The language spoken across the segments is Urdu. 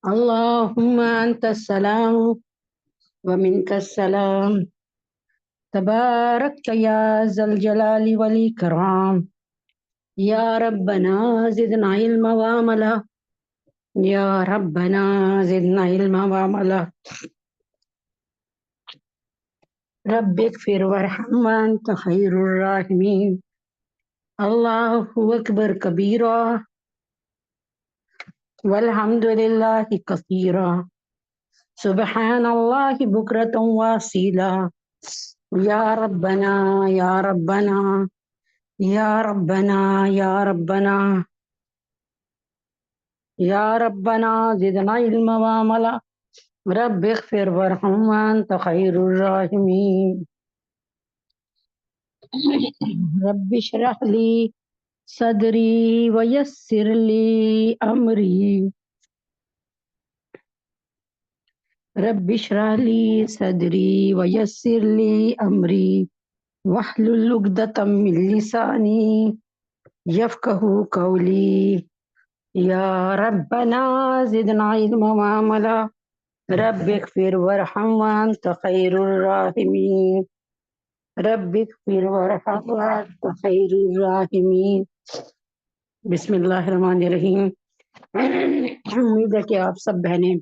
اللهم أنت السلام ومنك السلام تبارك يا ذا الجلال والإكرام يا ربنا زدنا علما وعملا يا ربنا زدنا علما وعملا رب اغفر وارحم وأنت خير الراحمين الله أكبر كبيرا والحمد لله كثيرا سبحان الله بكرة واصيلا يا ربنا يا ربنا يا ربنا يا ربنا يا ربنا زدنا علما وعملا رب اغفر وارحم وأنت خير الراحمين رب اشرح لي صدري ويسر لي أمري رب اشرح لي صدري ويسر لي أمري واحلل عقدة من لساني يفقه قولي يا ربنا زدنا علما وعملا رب اغفر وارحم وأنت خير الراحمين رب اغفر وارحم وأنت خير الراحمين بسم اللہ الرحمن الرحیم۔ امید ہے کہ آپ سب بہنیں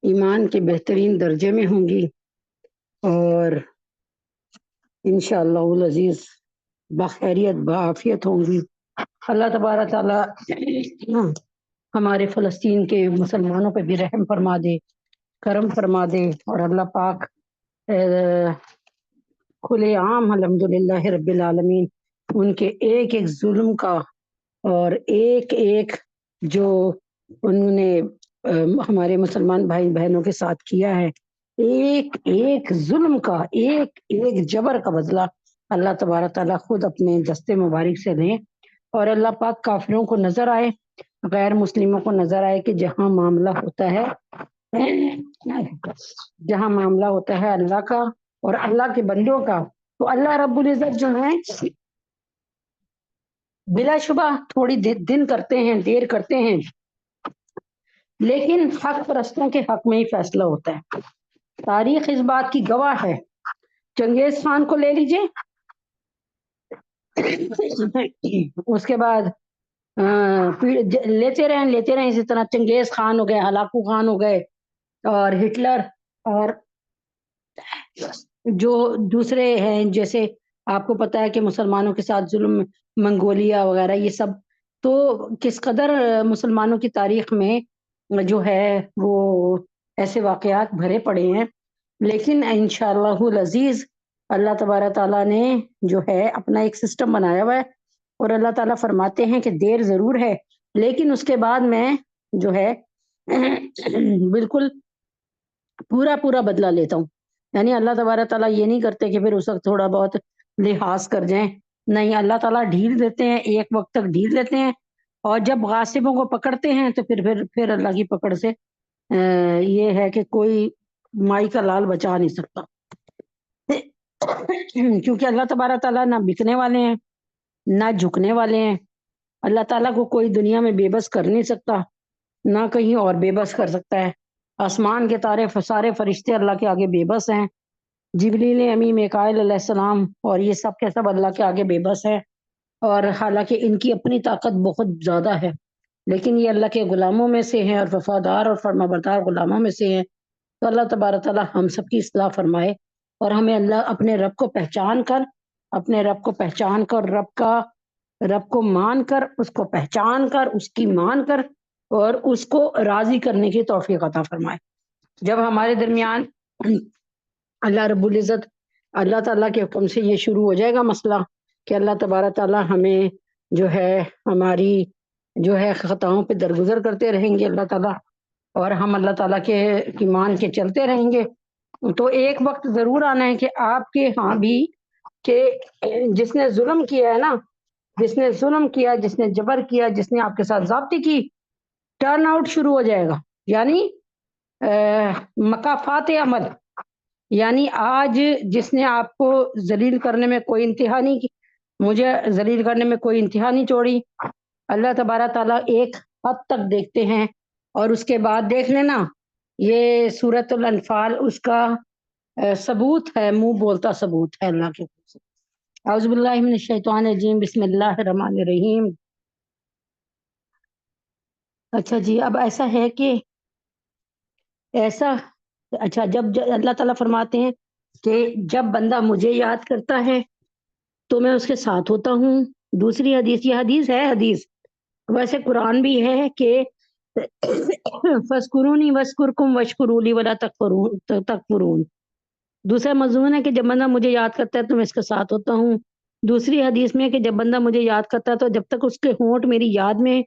ایمان کے بہترین درجے میں ہوں گی اور انشاءاللہ العزیز بخیریت بعافیت ہوں گی۔ اللہ تبارک تعالیٰ ہمارے فلسطین کے مسلمانوں پہ بھی رحم فرما دے، کرم فرما دے، اور اللہ پاک کھلے عام الحمدللہ رب العالمین ان کے ایک ایک ظلم کا اور ایک ایک جو انہوں نے ہمارے مسلمان بھائی بہنوں کے ساتھ کیا ہے، ایک ایک ظلم کا، ایک ایک جبر کا بدلہ اللہ تبارک تعالیٰ خود اپنے دستے مبارک سے لیں، اور اللہ پاک کافروں کو نظر آئے، غیر مسلموں کو نظر آئے کہ جہاں معاملہ ہوتا ہے اللہ کا اور اللہ کے بندوں کا، تو اللہ رب العزت جو ہے بلا شبہ تھوڑی دن کرتے ہیں، دیر کرتے ہیں، لیکن حق پرستوں کے حق میں ہی فیصلہ ہوتا ہے۔ تاریخ اس بات کی گواہ ہے۔ چنگیز خان کو لے لیجئے، اس کے بعد لیتے رہیں اسی طرح چنگیز خان ہو گئے، ہلاکو خان ہو گئے، اور ہٹلر، اور جو دوسرے ہیں جیسے آپ کو پتا ہے کہ مسلمانوں کے ساتھ ظلم، منگولیا وغیرہ، یہ سب تو کس قدر مسلمانوں کی تاریخ میں جو ہے وہ ایسے واقعات بھرے پڑے ہیں، لیکن انشاءاللہ العزیز اللہ تبارک تعالیٰ نے جو ہے اپنا ایک سسٹم بنایا ہوا ہے، اور اللہ تعالیٰ فرماتے ہیں کہ دیر ضرور ہے لیکن اس کے بعد میں جو ہے بالکل پورا بدلہ لیتا ہوں۔ یعنی اللہ تبارک تعالیٰ یہ نہیں کرتے کہ پھر اس وقت تھوڑا بہت لحاظ کر جائیں، نہیں، اللہ تعالیٰ ڈھیل دیتے ہیں، ایک وقت تک ڈھیل دیتے ہیں، اور جب غاصبوں کو پکڑتے ہیں تو پھر اللہ کی پکڑ سے یہ ہے کہ کوئی مائی کا لال بچا نہیں سکتا، کیونکہ اللہ تبارک تعالیٰ نہ بکنے والے ہیں نہ جھکنے والے ہیں۔ اللہ تعالیٰ کو کوئی دنیا میں بے بس کر نہیں سکتا، نہ کہیں اور بے بس کر سکتا ہے۔ آسمان کے سارے فرشتے اللہ کے آگے بے بس ہیں، جبریل امی میکائیل علیہ السلام اور یہ سب کے سب اللہ کے آگے بے بس ہے، اور حالانکہ ان کی اپنی طاقت بہت زیادہ ہے، لیکن یہ اللہ کے غلاموں میں سے ہیں اور وفادار اور فرمانبردار غلاموں میں سے ہیں۔ تو اللہ تبارک تعالیٰ ہم سب کی اصلاح فرمائے، اور ہمیں اللہ اپنے رب کو پہچان کر رب کو مان کر، اس کو پہچان کر، اس کی مان کر، اور اس کو راضی کرنے کی توفیق عطا فرمائے۔ جب ہمارے درمیان اللہ رب العزت، اللہ تعالیٰ کے حکم سے یہ شروع ہو جائے گا مسئلہ کہ اللہ تبارک تعالیٰ ہمیں جو ہے ہماری جو ہے خطاؤں پہ درگزر کرتے رہیں گے اللہ تعالیٰ، اور ہم اللہ تعالیٰ کے مان کے چلتے رہیں گے، تو ایک وقت ضرور آنا ہے کہ آپ کے ہاں بھی کہ جس نے ظلم کیا ہے نا، جس نے جبر کیا، جس نے آپ کے ساتھ زیادتی کی، ٹرن آؤٹ شروع ہو جائے گا، یعنی مکافات عمل، یعنی آج جس نے آپ کو ذلیل کرنے میں کوئی انتہا نہیں کی، مجھے ذلیل کرنے میں کوئی انتہا نہیں چھوڑی، اللہ تبارک تعالیٰ ایک حد تک دیکھتے ہیں، اور اس کے بعد دیکھ لینا یہ سورۃ الانفال اس کا ثبوت ہے، منہ بولتا ثبوت ہے اللہ کے حکم سے۔ اعوذ باللہ من الشیطان الرجیم، بسم اللہ الرحمن الرحیم۔ اچھا جی، اب ایسا ہے کہ ایسا اچھا جب اللہ تعالیٰ فرماتے ہیں کہ جب بندہ مجھے یاد کرتا ہے تو میں اس کے ساتھ ہوتا ہوں۔ دوسری حدیث، یہ حدیث ہے، حدیث ویسے قرآن بھی ہے کہ فَاذْكُرُونِي وَاذْكُرْكُمْ وَاشْكُرُوا لِي وَلَا تَكْفُرُونَ۔ دوسرا مضمون ہے کہ جب بندہ مجھے یاد کرتا ہے تو میں اس کے ساتھ ہوتا ہوں۔ دوسری حدیث میں کہ جب بندہ مجھے یاد کرتا ہے تو جب تک اس کے ہونٹ میری یاد میں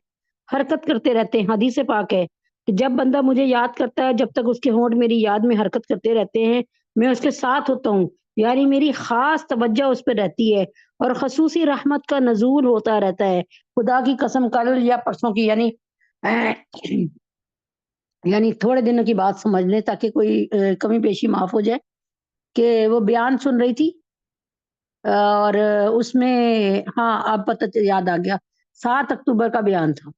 حرکت کرتے رہتے ہیں، حدیث پاک ہے کہ جب بندہ مجھے یاد کرتا ہے جب تک اس کے ہونٹ میری یاد میں حرکت کرتے رہتے ہیں میں اس کے ساتھ ہوتا ہوں، یعنی میری خاص توجہ اس پہ رہتی ہے اور خصوصی رحمت کا نزول ہوتا رہتا ہے۔ خدا کی قسم، کل یا پرسوں کی یعنی تھوڑے دنوں کی بات سمجھ لیں تاکہ کوئی کمی پیشی معاف ہو جائے، کہ وہ بیان سن رہی تھی اور اس میں ہاں اب پتہ یاد آ گیا، 7 اکتوبر کا بیان تھا۔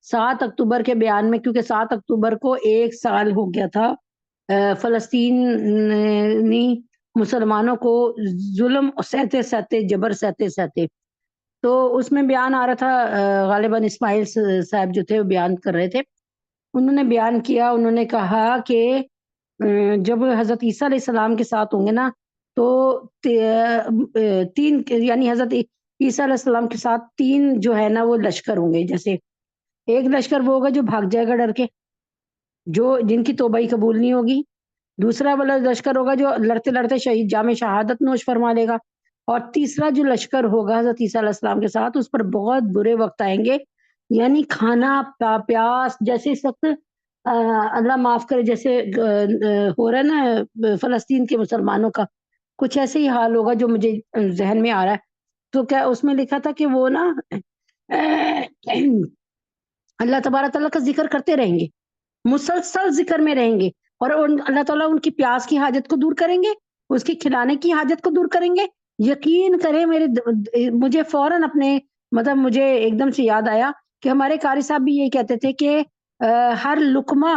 7 اکتوبر کے بیان میں، کیونکہ 7 اکتوبر کو 1 سال ہو گیا تھا فلسطینی مسلمانوں کو ظلم سہتے سہتے، جبر سہتے سہتے، تو اس میں بیان آ رہا تھا، غالباً اسماعیل صاحب جو تھے وہ بیان کر رہے تھے، انہوں نے بیان کیا، انہوں نے کہا کہ جب حضرت عیسیٰ علیہ السلام کے ساتھ ہوں گے نا تو 3 یعنی حضرت عیسیٰ علیہ السلام کے ساتھ 3 جو ہے نا وہ لشکر ہوں گے۔ جیسے ایک لشکر وہ ہوگا جو بھاگ جائے گا ڈر کے، جن کی توبہ ہی قبول نہیں ہوگی۔ دوسرا والا لشکر ہوگا جو لڑتے لڑتے شہید جام شہادت نوش فرما لے گا، اور تیسرا جو لشکر ہوگا حضرت عیسیٰ علیہ السلام کے ساتھ، اس پر بہت برے وقت آئیں گے، یعنی کھانا پیاس، جیسے اس وقت اللہ معاف کرے جیسے ہو رہا ہے نا فلسطین کے مسلمانوں کا، کچھ ایسے ہی حال ہوگا جو مجھے ذہن میں آ رہا ہے۔ تو کیا اس میں لکھا تھا کہ وہ نا اللہ تبارک تعالیٰ کا ذکر کرتے رہیں گے، مسلسل ذکر میں رہیں گے، اور اللہ تعالیٰ ان کی پیاس کی حاجت کو دور کریں گے، اس کی کھلانے کی حاجت کو دور کریں گے۔ یقین کریں مجھے فوراً اپنے مجھے ایک دم سے یاد آیا کہ ہمارے قاری صاحب بھی یہی کہتے تھے کہ ہر لقمہ،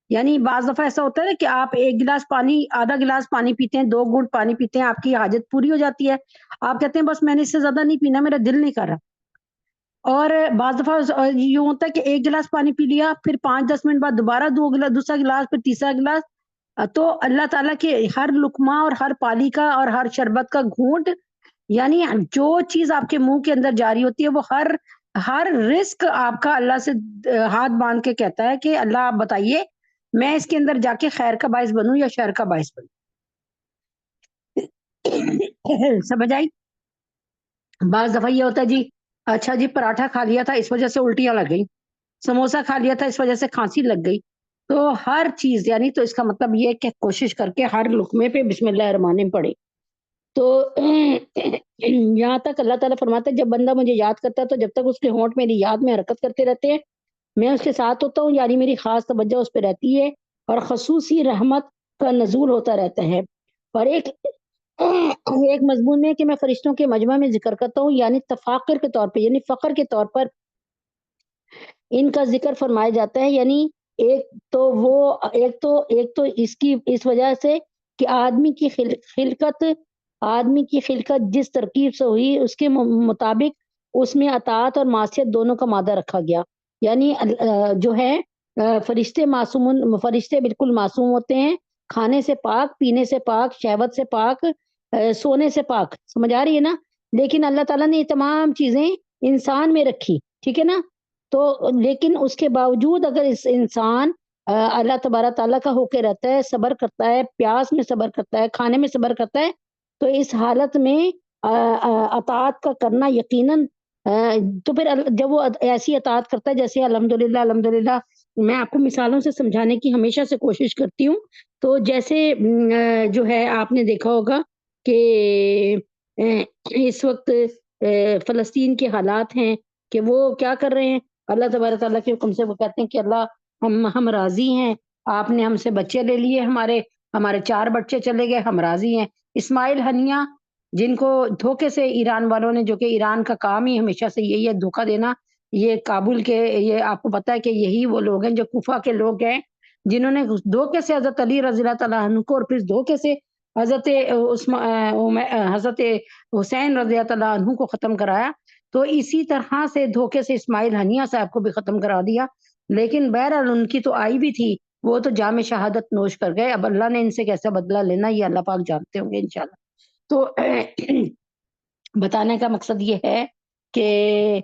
یعنی بعض دفعہ ایسا ہوتا ہے نا کہ آپ 1 گلاس پانی، آدھا گلاس پانی پیتے ہیں، 2 گھونٹ پانی پیتے ہیں، آپ کی حاجت پوری ہو جاتی ہے، آپ کہتے ہیں بس میں نے اس سے زیادہ نہیں پینا، میرا دل نہیں کر رہا۔ اور بعض دفعہ یوں ہوتا ہے کہ 1 گلاس پانی پی لیا، پھر 5-10 منٹ بعد دوبارہ دوسرا گلاس، پھر تیسرا گلاس، تو اللہ تعالیٰ کے ہر لقمہ اور ہر پالی کا اور ہر شربت کا گھونٹ، یعنی جو چیز آپ کے منہ کے اندر جاری ہوتی ہے وہ ہر رزق آپ کا اللہ سے ہاتھ باندھ کے کہتا ہے کہ اللہ آپ بتائیے میں اس کے اندر جا کے خیر کا باعث بنوں یا شر کا باعث بنوں۔ سمجھ آئی؟ بعض دفعہ یہ ہوتا ہے جی اچھا جی پراٹھا کھا لیا تھا اس وجہ سے الٹیاں لگ گئی، سموسا کھا لیا تھا اس وجہ سے کھانسی لگ گئی، تو ہر چیز یعنی تو اس کا مطلب یہ کہ کوشش کر کے ہر لقمے پہ بسم اللہ الرحمن الرحیم پڑھے۔ تو یہاں تک اللہ تعالیٰ فرماتا ہے جب بندہ مجھے یاد کرتا ہے تو جب تک اس کے ہونٹ میری یاد میں حرکت کرتے رہتے ہیں میں اس کے ساتھ ہوتا ہوں، یعنی میری خاص توجہ اس پہ رہتی ہے اور خصوصی رحمت کا نزول ہوتا رہتا ہے۔ اور ایک مضمون میں کہ میں فرشتوں کے مجمع میں ذکر کرتا ہوں، یعنی تفاخر کے طور پہ، یعنی فخر کے طور پر ان کا ذکر فرمایا جاتا ہے، یعنی ایک تو اس وجہ سے کہ آدمی کی خلقت جس ترکیب سے ہوئی اس کے مطابق اس میں اطاعت اور معصیت دونوں کا مادہ رکھا گیا، یعنی جو ہے فرشتے بالکل معصوم ہوتے ہیں، کھانے سے پاک، پینے سے پاک، شہوت سے پاک، سونے سے پاک، سمجھ آ رہی ہے نا؟ لیکن اللہ تعالیٰ نے یہ تمام چیزیں انسان میں رکھی، ٹھیک ہے نا؟ تو لیکن اس کے باوجود اگر اس انسان اللہ تبارک تعالیٰ کا ہو کے رہتا ہے، صبر کرتا ہے، پیاس میں صبر کرتا ہے، کھانے میں صبر کرتا ہے، تو اس حالت میں اطاعت کا کرنا یقیناً تو پھر جب وہ ایسی اطاعت کرتا ہے جیسے الحمدللہ میں آپ کو مثالوں سے سمجھانے کی ہمیشہ سے کوشش کرتی ہوں، تو جیسے جو ہے آپ نے دیکھا ہوگا کہ اس وقت فلسطین کے حالات ہیں کہ وہ کیا کر رہے ہیں، اللہ تبارک تعالیٰ کے حکم سے وہ کہتے ہیں کہ اللہ ہم راضی ہیں، آپ نے ہم سے بچے لے لیے، ہمارے 4 بچے چلے گئے، ہم راضی ہیں۔ اسماعیل ہنیہ جن کو دھوکے سے ایران والوں نے، جو کہ ایران کا کام ہی ہمیشہ سے یہی ہے دھوکہ دینا، یہ کابل کے، یہ آپ کو پتا ہے کہ یہی وہ لوگ ہیں جو کوفہ کے لوگ ہیں جنہوں نے دھوکے سے حضرت علی رضی اللہ تعالیٰ عنہ کو اور پھر دھوکے سے حضرت حضرت حسین رضی اللہ تعالیٰ عنہ کو ختم کرایا، تو اسی طرح سے دھوکے سے اسماعیل ہنیہ صاحب کو بھی ختم کرا دیا، لیکن بہرحال ان کی تو آئی بھی تھی، وہ تو جام شہادت نوش کر گئے، اب اللہ نے ان سے کیسا بدلہ لینا یہ اللہ پاک جانتے ہوں گے انشاءاللہ۔ تو بتانے کا مقصد یہ ہے کہ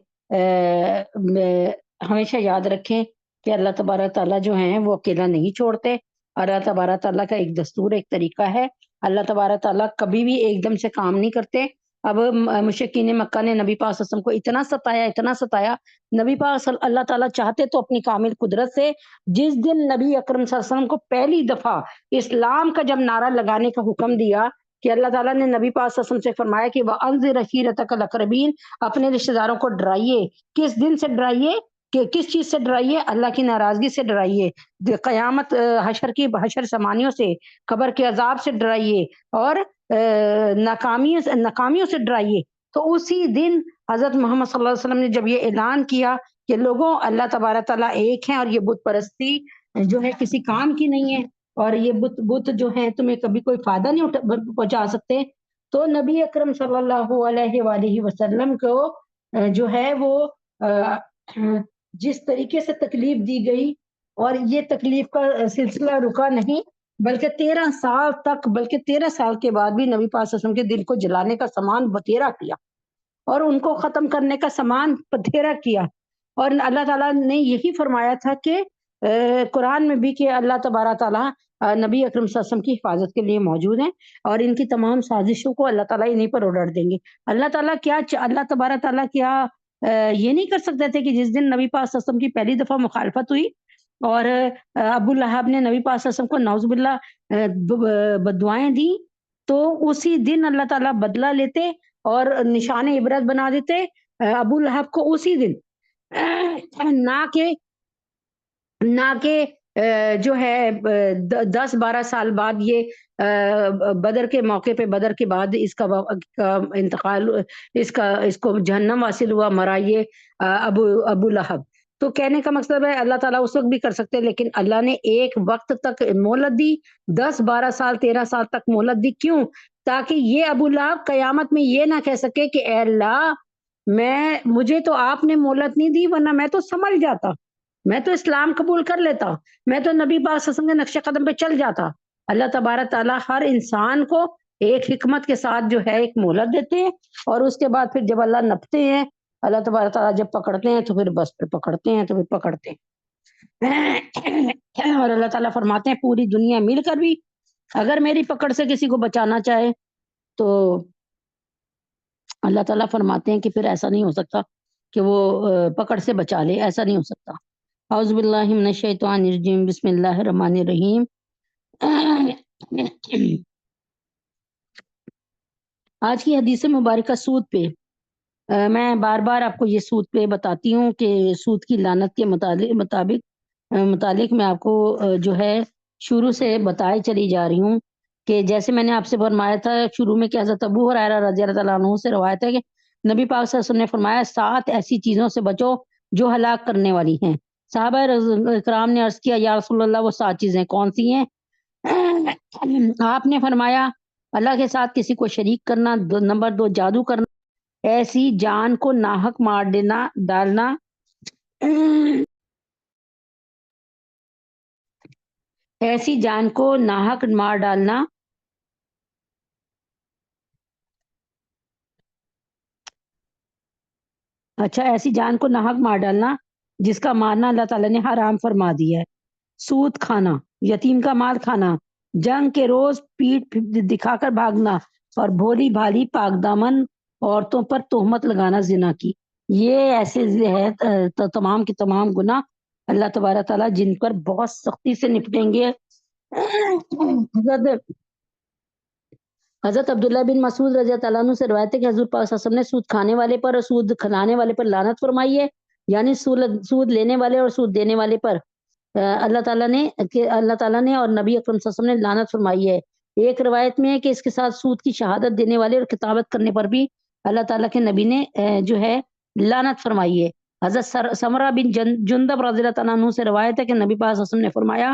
ہمیشہ یاد رکھیں کہ اللہ تبارک تعالیٰ جو ہیں وہ اکیلا نہیں چھوڑتے، اللہ تبارک تعالیٰ کا ایک دستور، ایک طریقہ ہے، اللہ تبارک تعالیٰ کبھی بھی ایک دم سے کام نہیں کرتے۔ اب مشرکین مکہ نے نبی پاک صلی اللہ علیہ وسلم کو اتنا ستایا، نبی پاک اللہ تعالیٰ چاہتے تو اپنی کامل قدرت سے جس دن نبی اکرم صلی اللہ علیہ وسلم کو پہلی دفعہ اسلام کا جب نعرہ لگانے کا حکم دیا کہ اللہ تعالیٰ نے نبی پاک صلی اللہ علیہ وسلم سے فرمایا کہ وَأَنذِرْ عَشِيرَتَكَ الْأَقْرَبِينَ، اپنے رشتہ داروں کو ڈرائیے، کس دن سے ڈرائیے، کہ کس چیز سے ڈرائیے، اللہ کی ناراضگی سے ڈرائیے، قیامت حشر سمانیوں سے، قبر کے عذاب سے ڈرائیے، اور ناکامیوں سے ڈرائیے۔ تو اسی دن حضرت محمد صلی اللہ علیہ وسلم نے جب یہ اعلان کیا کہ لوگوں اللہ تبارک تعالیٰ ایک ہیں اور یہ بت پرستی جو ہے کسی کام کی نہیں ہے، اور یہ بت جو ہے تمہیں کبھی کوئی فائدہ نہیں پہنچا سکتے، تو نبی اکرم صلی اللہ علیہ وآلہ وسلم کو جو ہے وہ جس طریقے سے تکلیف دی گئی، اور یہ تکلیف کا سلسلہ رکا نہیں، بلکہ 13 سال تک، بلکہ 13 سال کے بعد بھی نبی پاک صلی اللہ علیہ وسلم کے دل کو جلانے کا سامان بتھیرا کیا، اور ان کو ختم کرنے کا سامان بتھیرا کیا۔ اور اللہ تعالیٰ نے یہی فرمایا تھا کہ قرآن میں بھی کہ اللہ تبارک تعالیٰ نبی اکرم صلی اللہ علیہ وسلم کی حفاظت کے لیے موجود ہیں، اور ان کی تمام سازشوں کو اللہ تعالیٰ انہیں پر اڑ دیں گے۔ اللہ تبارک تعالیٰ کیا یہ نہیں کر سکتے تھے کہ جس دن نبی پاک صلی اللہ علیہ وسلم کی پہلی دفعہ مخالفت ہوئی اور ابو لہب نے نبی پاک صلی اللہ علیہ وسلم کو نعوذ باللہ بددعائیں دی، تو اسی دن اللہ تعالیٰ بدلہ لیتے اور نشان عبرت بنا دیتے ابو لہب کو اسی دن، نہ کہ جو ہے 10-12 سال بعد یہ بدر کے موقع پہ، بدر کے بعد اس کا انتقال، اس کو جہنم حاصل ہوا، مرا یہ ابو لہب۔ تو کہنے کا مقصد ہے اللہ تعالیٰ اس وقت بھی کر سکتے، لیکن اللہ نے ایک وقت تک مہلت دی، 10-12 سال 13 سال تک مہلت دی، کیوں؟ تاکہ یہ ابو لہب قیامت میں یہ نہ کہہ سکے کہ اے اللہ مجھے تو آپ نے مہلت نہیں دی، ورنہ میں تو سنبھل جاتا، میں تو اسلام قبول کر لیتا، میں تو نبی پاک صلی اللہ علیہ وسلم کے نقش قدم پہ چل جاتا۔ اللہ تبارک تعالیٰ ہر انسان کو ایک حکمت کے ساتھ جو ہے ایک مہلت دیتے ہیں، اور اس کے بعد پھر جب اللہ نپتے ہیں، اللہ تبارک تعالیٰ جب پکڑتے ہیں تو پھر بس پھر پکڑتے ہیں، تو پھر پکڑتے ہیں۔ اور اللہ تعالیٰ فرماتے ہیں پوری دنیا مل کر بھی اگر میری پکڑ سے کسی کو بچانا چاہے تو اللہ تعالیٰ فرماتے ہیں کہ پھر ایسا نہیں ہو سکتا کہ وہ پکڑ سے بچا لے، ایسا نہیں ہو سکتا۔ اعوذ باللہ من الشیطان الرجیم، بسم اللہ الرحمن الرحیم۔ آج کی حدیث مبارکہ سود پہ، میں بار بار آپ کو یہ سود پہ بتاتی ہوں کہ سود کی لعنت کے متعلق میں آپ کو جو ہے شروع سے بتائے چلی جا رہی ہوں کہ جیسے میں نے آپ سے فرمایا تھا شروع میں کہ حضرت ابو ہریرہ رضی اللہ عنہ سے روایت ہے کہ نبی پاک صلی اللہ علیہ وسلم نے فرمایا 7 ایسی چیزوں سے بچو جو ہلاک کرنے والی ہیں۔ صحابہ کرام نے عرض کیا یا رسول اللہ وہ 7 چیزیں کون سی ہیں؟ آپ نے فرمایا اللہ کے ساتھ کسی کو شریک کرنا، نمبر 2 جادو کرنا، ایسی جان کو ناحق مار ڈالنا، ایسی جان کو ناحق مار ڈالنا، ایسی جان کو ناحق مار ڈالنا جس کا مارنا اللہ تعالیٰ نے حرام فرما دیا ہے، سود کھانا، یتیم کا مال کھانا، جنگ کے روز پیٹ دکھا کر بھاگنا، اور بھولی بھالی پاک دامن عورتوں پر تہمت لگانا زنا کی، یہ ایسے ہے تمام کے تمام گناہ اللہ تبارک تعالیٰ جن پر بہت سختی سے نپٹیں گے۔ حضرت عبداللہ بن مسعود رضی اللہ عنہ سے روایت ہے کہ حضور پاک صلی اللہ علیہ وسلم نے سود کھانے والے پر اور سود کھلانے والے پر لعنت فرمائی ہے، یعنی سود لینے والے اور سود دینے والے پر اللہ تعالیٰ نے اور نبی اکرم صلی اللہ علیہ وسلم نے لعنت فرمائی ہے۔ ایک روایت میں ہے کہ اس کے ساتھ سود کی شہادت دینے والے اور کتابت کرنے پر بھی اللہ تعالیٰ کے نبی نے جو ہے لعنت فرمائی ہے۔ حضرت سمرہ بن جندب رضی اللہ تعالیٰ عنہ سے روایت ہے کہ نبی پاک صلی اللہ علیہ وسلم نے فرمایا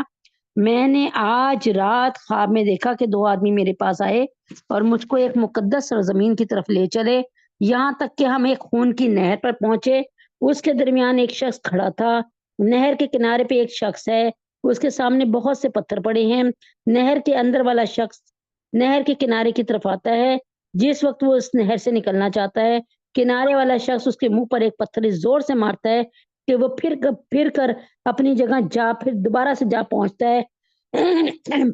میں نے آج رات خواب میں دیکھا کہ دو آدمی میرے پاس آئے اور مجھ کو ایک مقدس سرزمین کی طرف لے چلے، یہاں تک کہ ہم ایک خون کی نہر پر پہنچے، اس کے درمیان ایک شخص کھڑا تھا، نہر کے کنارے پہ ایک شخص ہے، اس کے سامنے بہت سے پتھر پڑے ہیں، نہر کے اندر والا شخص نہر کے کنارے کی طرف آتا ہے، جس وقت وہ اس نہر سے نکلنا چاہتا ہے کنارے والا شخص اس کے منہ پر ایک پتھر اس زور سے مارتا ہے کہ وہ پھر کر اپنی جگہ پھر دوبارہ سے جا پہنچتا ہے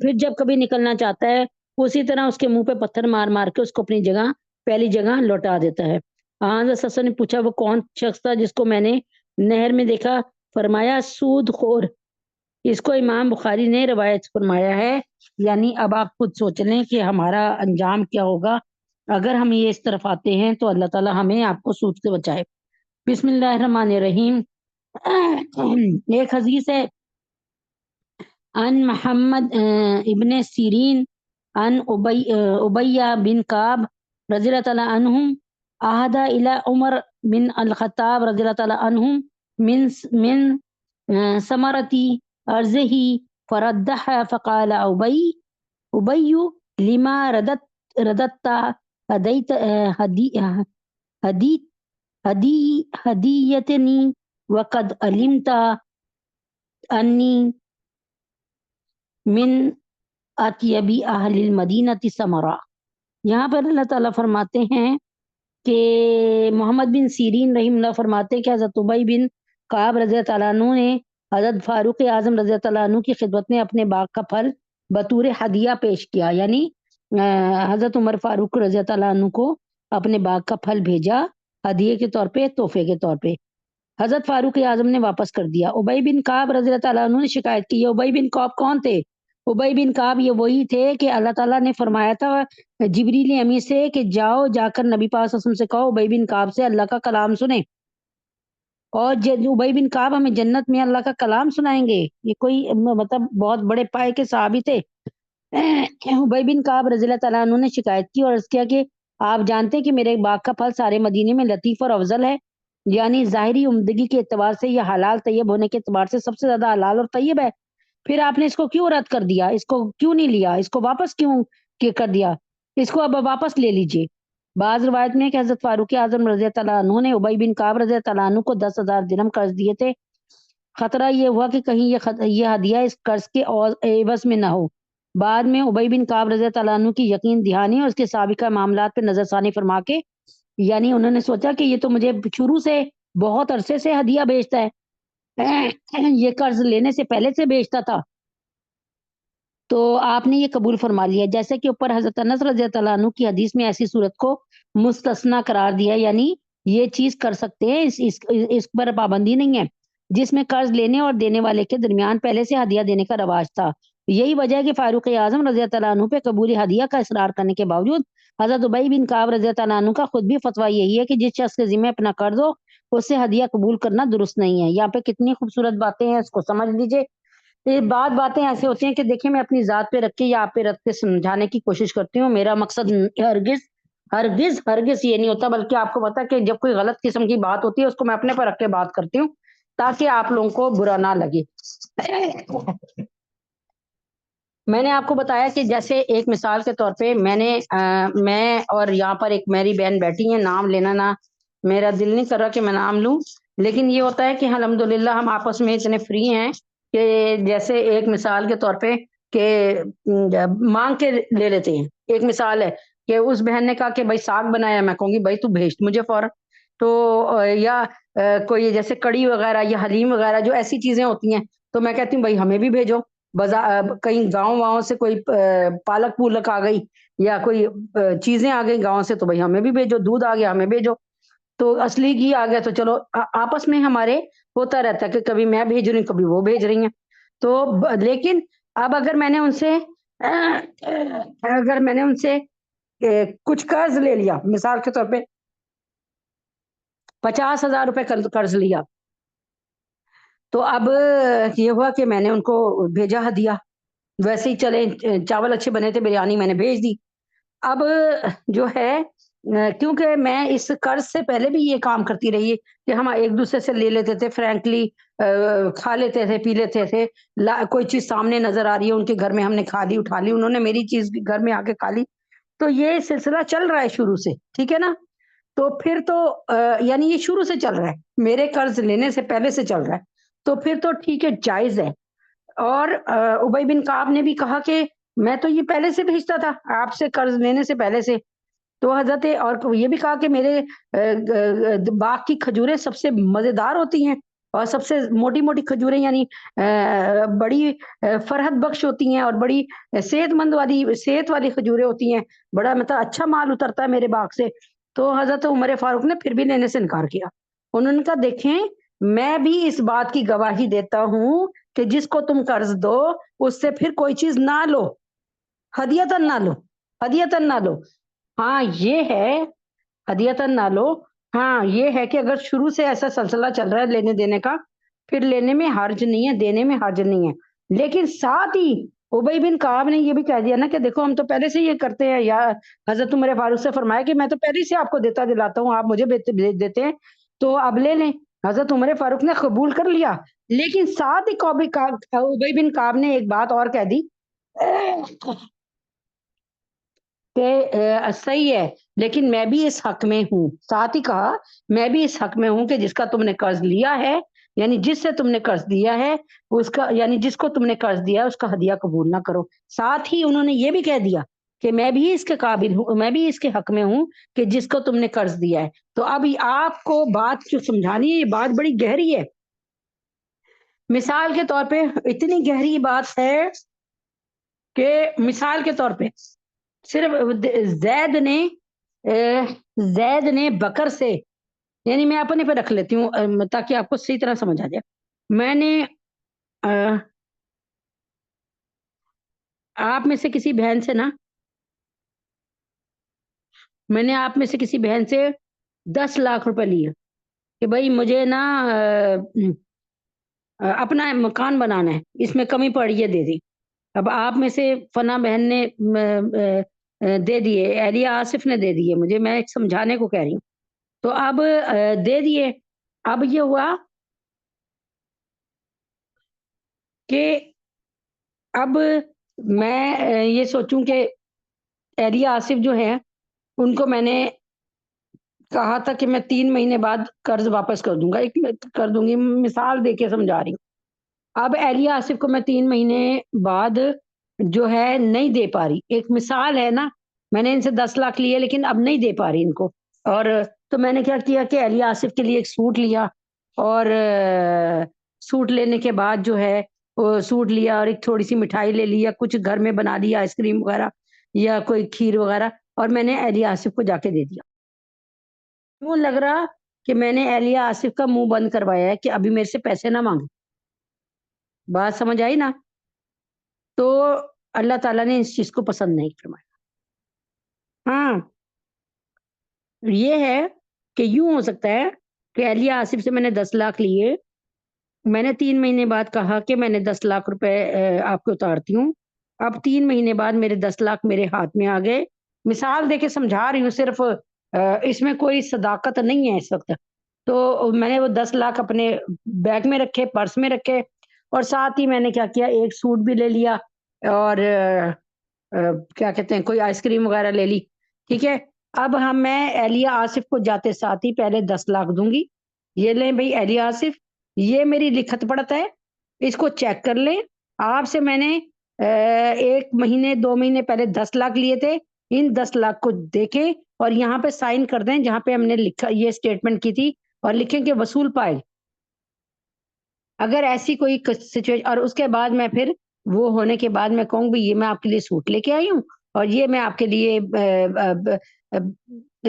پھر جب کبھی نکلنا چاہتا ہے اسی طرح اس کے منہ پہ پتھر مار مار کے اس کو اپنی جگہ پہلی جگہ لوٹا دیتا ہے۔ حضرت سسن نے پوچھا وہ کون شخص تھا جس کو میں نے نہر میں دیکھا؟ فرمایا سود خور۔ اس کو امام بخاری نے روایت فرمایا ہے، یعنی اب آپ خود سوچ لیں کہ ہمارا انجام کیا ہوگا اگر ہم یہ اس طرف آتے ہیں، تو اللہ تعالیٰ ہمیں آپ کو سود سے بچائے۔ بسم اللہ الرحمن الرحیم۔ ایک حدیث ہے ان محمد ابن سیرین ان ابیہ بن کعب رضی اللہ تعالیٰ عنہم اہدا الی عمر بن الخطاب رضی اللہ تعالیٰ عنہم من ثمرتی ارضہ فردہ فقال ابی لما رددت ہدیت ہدیتنی وقد علمت انی من اطیبی اہل المدینہ ثمرہ۔ یہاں پر اللہ تعالیٰ فرماتے ہیں کہ محمد بن سیرین رحم اللہ فرماتے ہیں کہ حضرت ابی بن کعب رضی اللہ تعالیٰ عنہ نے حضرت فاروق اعظم رضی اللہ تعالیٰ عنہ کی خدمت میں اپنے باغ کا پھل بطور ہدیہ پیش کیا، یعنی حضرت عمر فاروق رضی اللہ تعالیٰ عنہ کو اپنے باغ کا پھل بھیجا ہدیے کے طور پہ، تحفے کے طور پہ۔ حضرت فاروق اعظم نے واپس کر دیا۔ ابی بن کعب رضی اللہ تعالیٰ عنہ نے شکایت کی۔ یہ ابی بن کعب کون تھے؟ ابی بن کعب یہ وہی تھے کہ اللہ تعالیٰ نے فرمایا تھا جبریل امی سے کہ جاؤ جا کر نبی پاک صلی اللہ علیہ وسلم سے کہو ابی بن کعب سے اللہ کا کلام سنیں، اور ابی بن کعب ہمیں جنت میں اللہ کا کلام سنائیں گے۔ یہ کوئی مطلب بہت بڑے پائے کے صحابی تھے۔ ابی بن کعب رضی اللہ تعالیٰ عنہ نے شکایت کی اور عرض کیا کہ آپ جانتے ہیں کہ میرے باغ کا پھل سارے مدینے میں لطیف اور افضل ہے، یعنی ظاہری عمدگی کے اعتبار سے یہ حلال طیب ہونے کے اعتبار سے سب سے زیادہ حلال اور طیب ہے، پھر آپ نے اس کو کیوں رد کر دیا؟ اس کو کیوں نہیں لیا؟ اس کو واپس کیوں کر دیا؟ اس کو اب واپس لے لیجئے۔ بعض روایت میں کہ حضرت فاروق اعظم رضی اللہ عنہ نے ابی بن کعب رضی اللہ عنہ کو 10,000 درہم قرض دیے تھے۔ خطرہ یہ ہوا کہ کہیں یہ ہدیہ اس قرض کے عوض میں نہ ہو۔ بعد میں ابی بن کعب رضی اللہ عنہ کی یقین دہانی اور اس کے سابقہ معاملات پہ نظر ثانی فرما کے، یعنی انہوں نے سوچا کہ یہ تو مجھے شروع سے بہت عرصے سے ہدیہ بیچتا ہے، یہ قرض لینے سے پہلے سے بیچتا تھا، تو آپ نے یہ قبول فرما لیا۔ جیسے کہ اوپر حضرت انس رضی اللہ عنہ کی حدیث میں ایسی صورت کو مستثنا قرار دیا، یعنی یہ چیز کر سکتے ہیں، اس پر پابندی نہیں ہے، جس میں قرض لینے اور دینے والے کے درمیان پہلے سے ہدیہ دینے کا رواج تھا۔ یہی وجہ ہے کہ فاروق اعظم رضی اللہ عنہ پہ قبول ہدیہ کا اصرار کرنے کے باوجود حضرت ابی بن کعب رضی اللہ عنہ کا خود بھی فتویٰ یہی ہے کہ جس شخص کے ذمہ اپنا قرض ہو اس سے ہدیہ قبول کرنا درست نہیں ہے۔ یہاں پہ کتنی خوبصورت باتیں ہیں، اس کو سمجھ لیجئے۔ یہ باتیں ایسے ہوتی ہیں کہ دیکھیں میں اپنی ذات پہ رکھ کے یا آپ پہ رکھ کے سمجھانے کی کوشش کرتی ہوں، میرا مقصد ہرگز یہ نہیں ہوتا، بلکہ آپ کو پتا کہ جب کوئی غلط قسم کی بات ہوتی ہے اس کو میں اپنے پر رکھ کے بات کرتی ہوں تاکہ آپ لوگوں کو برا نہ لگے۔ میں نے آپ کو بتایا کہ جیسے ایک مثال کے طور پہ میں اور یہاں پر ایک میری بہن بیٹھی ہیں، نام لینا نہ میرا دل نہیں کر رہا کہ میں نام لوں، لیکن یہ ہوتا ہے کہ الحمدللہ ہم آپس میں اتنے فری ہیں کہ جیسے ایک مثال کے طور پہ کہ مانگ کے لے لیتے ہیں۔ ایک مثال ہے کہ اس بہن نے کہا کہ بھائی ساگ بنایا، میں کہوں گی بھائی تو بھیج مجھے فوراً، تو یا کوئی جیسے کڑی وغیرہ یا حلیم وغیرہ جو ایسی چیزیں ہوتی ہیں تو میں کہتی ہوں بھائی ہمیں بھی بھیجو۔ کہیں گاؤں سے کوئی پالک پولک آ گئی یا کوئی چیزیں آ گئی گاؤں سے تو بھائی ہمیں بھی بھیجو، دودھ آ گیا ہمیں بھیجو، تو اصلی گھی آ گیا تو چلو آپس میں ہمارے ہوتا رہتا ہے کہ کبھی میں بھیج رہی ہوں کبھی وہ بھیج رہی ہیں۔ تو لیکن اب اگر میں نے ان سے کچھ قرض لے لیا، مثال کے طور پہ 50,000 روپے قرض لیا، تو اب یہ ہوا کہ میں نے ان کو بھیجا ہدیہ، ویسے ہی چلے چاول اچھے بنے تھے، بریانی میں نے بھیج دی۔ اب جو ہے کیونکہ میں اس قرض سے پہلے بھی یہ کام کرتی رہی کہ ہم ایک دوسرے سے لے لیتے تھے فرینکلی، کھا لیتے تھے پی لیتے تھے، کوئی چیز سامنے نظر آ رہی ہے ان کے گھر میں، ہم نے کھا لی اٹھا لی، انہوں نے میری چیز بھی گھر میں آ کے کھا لی، تو یہ سلسلہ چل رہا ہے شروع سے، ٹھیک ہے نا؟ تو پھر تو یعنی یہ شروع سے چل رہا ہے، میرے قرض لینے سے پہلے سے چل رہا ہے، تو پھر تو ٹھیک ہے، جائز ہے۔ اور ابی بن کعب نے بھی کہا کہ میں تو یہ پہلے سے بھیجتا تھا آپ سے قرض لینے سے پہلے سے، تو حضرت، اور یہ بھی کہا کہ میرے باغ کی کھجوریں سب سے مزیدار ہوتی ہیں اور سب سے موٹی موٹی کھجوریں، یعنی بڑی فرحت بخش ہوتی ہیں اور بڑی صحت والی کھجوریں ہوتی ہیں، بڑا مطلب اچھا مال اترتا ہے میرے باغ سے۔ تو حضرت عمر فاروق نے پھر بھی لینے سے انکار کیا، انہوں نے کہا دیکھیں میں بھی اس بات کی گواہی دیتا ہوں کہ جس کو تم قرض دو اس سے پھر کوئی چیز نہ لو، ہدیتاً نہ لو، ہدیتاً نہ لو۔ ہاں یہ ہے، ہدیتاً نہ لو، ہاں یہ ہے کہ اگر شروع سے ایسا سلسلہ چل رہا ہے لینے دینے کا، پھر لینے میں حرج نہیں ہے، دینے میں حرج نہیں ہے، لیکن ساتھ ہی ابی بن کعب نے یہ بھی کہہ دیا نا کہ دیکھو ہم تو پہلے سے یہ کرتے ہیں، یا حضرت عمر فاروق سے فرمایا کہ میں تو پہلے سے آپ کو دیتا دلاتا ہوں، آپ مجھے بھیج دیتے ہیں، تو اب لے لیں۔ حضرت عمر فاروق نے قبول کر لیا، لیکن ساتھ ہی ابی بن کعب نے ایک بات اور کہہ دی کہ صحیح ہے لیکن میں بھی اس حق میں ہوں، ساتھ ہی کہا میں بھی اس حق میں ہوں کہ جس کا تم نے قرض لیا ہے، یعنی جس سے تم نے قرض دیا ہے اس کا، یعنی جس کو تم نے قرض دیا ہے اس کا ہدیہ قبول نہ کرو۔ ساتھ ہی انہوں نے یہ بھی کہہ دیا کہ میں بھی اس کے قابل ہوں، میں بھی اس کے حق میں ہوں کہ جس کو تم نے قرض دیا ہے۔ تو اب آپ کو بات جو سمجھانی ہے، یہ بات بڑی گہری ہے، مثال کے طور پہ اتنی گہری بات ہے کہ مثال کے طور پہ صرف زید نے زید نے بکر سے، یعنی میں اپنے پہ رکھ لیتی ہوں تاکہ آپ کو صحیح طرح سمجھ آ جائے، میں نے آپ میں سے کسی بہن سے نا، میں نے آپ میں سے کسی بہن سے 10 لاکھ روپے لیے کہ بھائی مجھے نا اپنا مکان بنانا ہے، اس میں کمی پڑی ہے، دے دی۔ اب آپ میں سے فنا بہن نے دے دیے، اہلیہ آصف نے دے دیے مجھے، میں ایک سمجھانے کو کہہ رہی ہوں، تو اب دے دیے، اب یہ ہوا کہ اب میں یہ سوچوں کہ اہلیہ آصف جو ہے ان کو میں نے کہا تھا کہ میں 3 مہینے بعد قرض واپس کر دوں گا، ایک کر دوں گی، مثال دے کے سمجھا رہی ہوں۔ اب اہلیہ آصف کو میں 3 مہینے بعد جو ہے نہیں دے پا رہی، ایک مثال ہے نا، میں نے ان سے 10 لاکھ لیے لیکن اب نہیں دے پا رہی ان کو، اور تو میں نے کیا کیا کہ اہلیہ آصف کے لیے ایک سوٹ لیا، اور سوٹ لینے کے بعد جو ہے وہ سوٹ لیا اور ایک تھوڑی سی مٹھائی لے لی، یا کچھ گھر میں بنا لیا، آئس کریم وغیرہ یا کوئی کھیر وغیرہ، اور میں نے اہلیہ آصف کو جا کے دے دیا۔ کیوں لگ رہا کہ میں نے اہلیہ آصف کا منہ بند کروایا ہے کہ ابھی میرے سے پیسے نہ مانگے؟ بات سمجھ آئی نا؟ تو اللہ تعالیٰ نے اس چیز کو پسند نہیں فرمایا۔ ہاں یہ ہے کہ یوں ہو سکتا ہے کہ اہلیہ آصف سے میں نے 10 لاکھ لیے، میں نے 3 مہینے بعد کہا کہ میں نے 10 لاکھ روپے آپ کو اتارتی ہوں، اب 3 مہینے بعد میرے 10 لاکھ میرے ہاتھ میں آ گئے، مثال دے کے سمجھا رہی ہوں، صرف اس میں کوئی صداقت نہیں ہے اس وقت، تو میں نے وہ 10 لاکھ اپنے بیگ میں رکھے، پرس میں رکھے، اور ساتھ ہی میں نے کیا کیا، ایک سوٹ بھی لے لیا، اور کیا کہتے ہیں کوئی آئس کریم وغیرہ لے لی، ٹھیک ہے۔ اب میں اہلیہ آصف کو جاتے ساتھ ہی پہلے 10 لاکھ دوں گی، یہ لیں بھائی اہلیہ آصف، یہ میری لکھت پڑھت ہے، اس کو چیک کر لیں، آپ سے میں نے 1 مہینے 2 مہینے پہلے 10 لاکھ لیے تھے، ان 10 لاکھ کو دیکھیں اور یہاں پہ سائن کر دیں جہاں پہ ہم نے لکھا یہ اسٹیٹمنٹ کی تھی، اور لکھیں کہ وصول پائل، اگر ایسی کوئی سچویشن، اور اس کے بعد میں پھر وہ ہونے کے بعد میں کہوں بھی یہ میں آپ کے لیے سوٹ لے کے آئی ہوں، اور یہ میں آپ کے لیے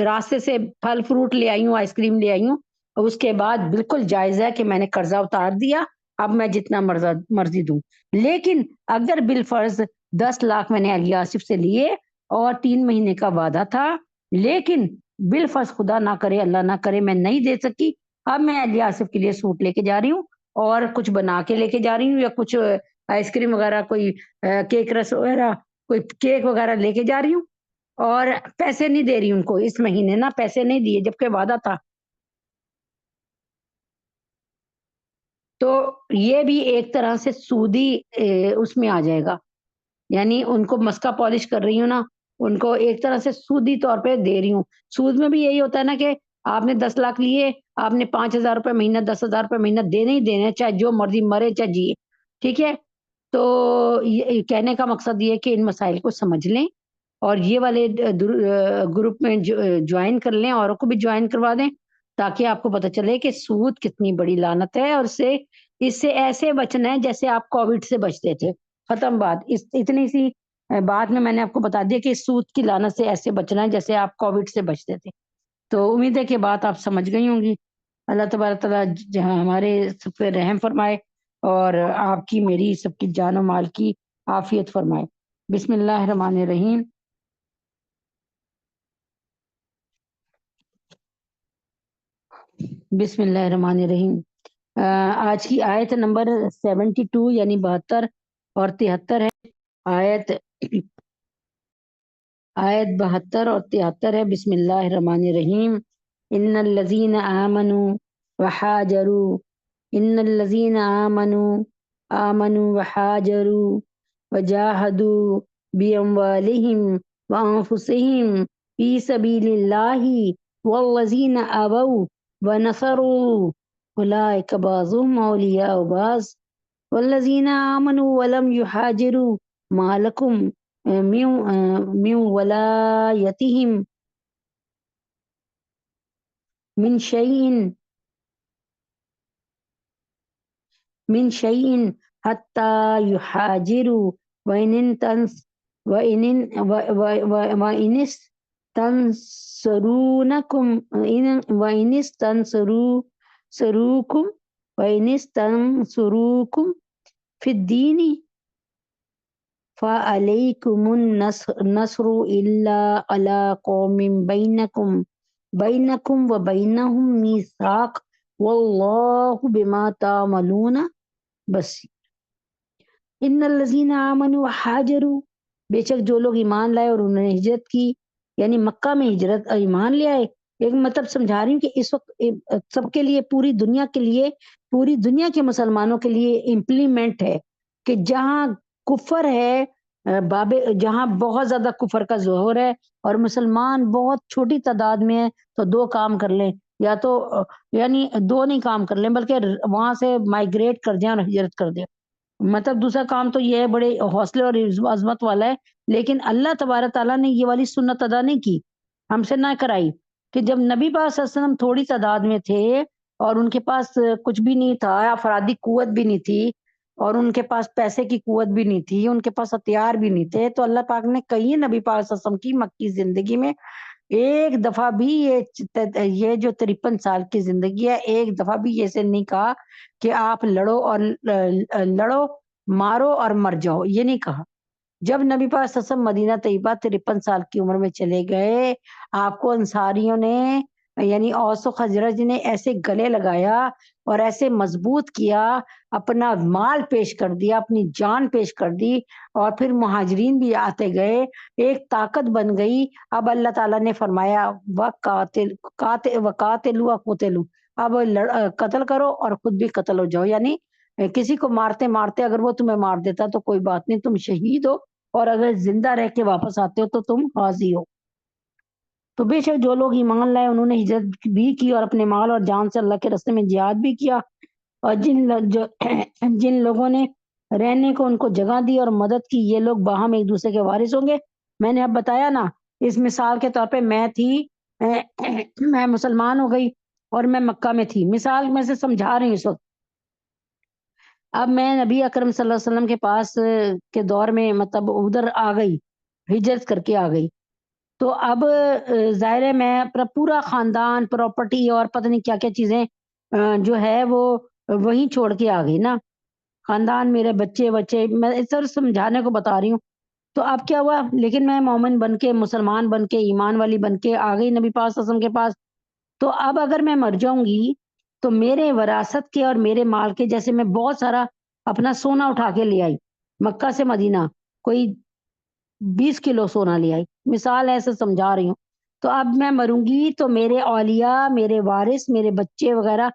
راستے سے پھل فروٹ لے آئی ہوں، آئس کریم لے آئی ہوں، اور اس کے بعد بالکل جائز ہے کہ میں نے قرضہ اتار دیا، اب میں جتنا مرضی دوں، لیکن اگر بالفرض 10 لاکھ میں نے اہلیہ آصف سے لیے اور 3 مہینے کا وعدہ تھا، لیکن بالفرض خدا نہ کرے اللہ نہ کرے میں نہیں دے سکی، اب میں اہلیہ آصف کے لیے سوٹ لے کے جا رہی ہوں اور کچھ بنا کے لے کے جا رہی ہوں، یا کچھ آئس کریم وغیرہ، کوئی کیک رس وغیرہ، کوئی کیک وغیرہ لے کے جا رہی ہوں، اور پیسے نہیں دے رہی ان کو اس مہینے نا، پیسے نہیں دیے جبکہ وعدہ تھا. تو یہ بھی ایک طرح سے سودی اس میں آ جائے گا. یعنی ان کو مسکا پالش کر رہی ہوں نا، ان کو ایک طرح سے سودی طور پہ دے رہی ہوں. سود میں بھی یہی ہوتا ہے نا کہ آپ نے 10 لاکھ لیے، آپ نے 5,000 روپے مہینہ 10,000 روپے مہینہ دینے ہی دینے ہیں، چاہے جو مرضی مرے چاہے جیے. ٹھیک ہے. تو یہ کہنے کا مقصد یہ ہے کہ ان مسائل کو سمجھ لیں اور یہ والے گروپ میں جوائن کر لیں، اوروں کو بھی جوائن کروا دیں، تاکہ آپ کو پتہ چلے کہ سود کتنی بڑی لعنت ہے، اور اس سے ایسے بچنا ہے جیسے آپ کووڈ سے بچتے تھے. ختم بات. اتنی سی بات میں نے آپ کو بتا دیا کہ سود کی لعنت سے ایسے بچنا ہے جیسے آپ کووڈ سے بچتے تھے. تو امید ہے کہ بات آپ سمجھ گئی ہوں گی. اللہ تبارک تعالیٰ جہاں ہمارے سب پہ رحم فرمائے اور آپ کی میری سب کی جان و مال کی عافیت فرمائے. بسم اللہ الرحمن الرحیم. بسم اللہ الرحمن الرحیم. آج کی آیت نمبر 72 یعنی 72 اور 73 ہے. آیت 72 اور 73 ہے. بسم اللہ الرحمن الرحیم. ان الذین آمنوا وحاجروا ان الذین آمنوا وحاجروا وجاہدوا باموالہم وانفسہم فی سبیل اللہ والذین آووا ونصروا اولئک بعضهم اولیاء بعض والذین آمنوا ولم یحاجروا ما لکم من ولایتہم من شیء حتی یحاجروا وإن استنصروكم في الدين فعليكم النصر إلا على قوم بينكم وبينهم ميثاق والله بما تعملون بصير. ان الذین آمنوا وحاجروا، بے شک جو لوگ ایمان لائے اور انہوں نے ہجرت کی، یعنی مکہ میں ہجرت اور ایمان لے آئے. ایک مطلب سمجھا رہی ہوں کہ اس وقت سب کے لیے، پوری دنیا کے لیے، پوری دنیا کے مسلمانوں کے لیے امپلیمنٹ ہے کہ جہاں کفر ہے، جہاں بہت زیادہ کفر کا ظہور ہے اور مسلمان بہت چھوٹی تعداد میں ہے، تو دو کام کر لیں. یا تو یعنی دو نہیں کام کر لیں بلکہ وہاں سے مائگریٹ کر دیں اور ہجرت کر دیں. مطلب دوسرا کام تو یہ ہے، بڑے حوصلے اور عظمت والا ہے، لیکن اللہ تبارک تعالیٰ نے یہ والی سنت ادا نہیں کی، ہم سے نہ کرائی. کہ جب نبی پاک صلی اللہ علیہ وسلم تھوڑی تعداد میں تھے اور ان کے پاس کچھ بھی نہیں تھا، افرادی قوت بھی نہیں تھی، اور ان کے پاس پیسے کی قوت بھی نہیں تھی، ان کے پاس ہتھیار بھی نہیں تھے، تو اللہ پاک نے کئی نبی پاک صلی اللہ علیہ وسلم کی مکی زندگی میں ایک دفعہ بھی یہ جو 53 سال کی زندگی ہے، ایک دفعہ بھی ایسے نہیں کہا کہ آپ لڑو مارو اور مر جاؤ، یہ نہیں کہا. جب نبی پاک صلی اللہ علیہ وسلم مدینہ طیبہ 53 سال کی عمر میں چلے گئے، آپ کو انصاریوں نے یعنی اوس و خزرج نے ایسے گلے لگایا اور ایسے مضبوط کیا، اپنا مال پیش کر دیا، اپنی جان پیش کر دی، اور پھر مہاجرین بھی آتے گئے، ایک طاقت بن گئی. اب اللہ تعالیٰ نے فرمایا وقاتلوا وقتلوا، اب قتل کرو اور خود بھی قتل ہو جاؤ. یعنی کسی کو مارتے مارتے اگر وہ تمہیں مار دیتا تو کوئی بات نہیں، تم شہید ہو، اور اگر زندہ رہ کے واپس آتے ہو تو تم غازی ہو. تو بے شک جو لوگ ایمان لائے انہوں نے ہجرت بھی کی اور اپنے مال اور جان سے اللہ کے راستے میں جہاد بھی کیا، اور جن لوگوں نے رہنے کو ان کو جگہ دی اور مدد کی، یہ لوگ باہم ایک دوسرے کے وارث ہوں گے. میں نے اب بتایا نا، اس مثال کے طور پہ میں تھی، میں مسلمان ہو گئی اور میں مکہ میں تھی، مثال میں سے سمجھا رہی ہوں اس وقت. اب میں نبی اکرم صلی اللہ علیہ وسلم کے پاس کے دور میں مطلب ادھر آ گئی، ہجرت کر کے آ گئی. تو اب ظاہر ہے میں اپنا پورا خاندان، پراپرٹی اور پتہ نہیں کیا کیا چیزیں جو ہے وہ وہیں چھوڑ کے آ گئی نا، خاندان، میرے بچے میں اس طرح سمجھانے کو بتا رہی ہوں. تو اب کیا ہوا، لیکن میں مومن بن کے، مسلمان بن کے، ایمان والی بن کے آ گئی نبی پاک صلی اللہ علیہ وسلم کے پاس. تو اب اگر میں مر جاؤں گی تو میرے وراثت کے اور میرے مال کے، جیسے میں بہت سارا اپنا سونا اٹھا کے لے آئی مکہ سے مدینہ، کوئی 20 کلو سونا لے آئی، مثال ایسے سمجھا رہی ہوں۔ تو اب میں مروں گی تو میرے اولیاء، میرے وارث، میرے بچے وغیرہ،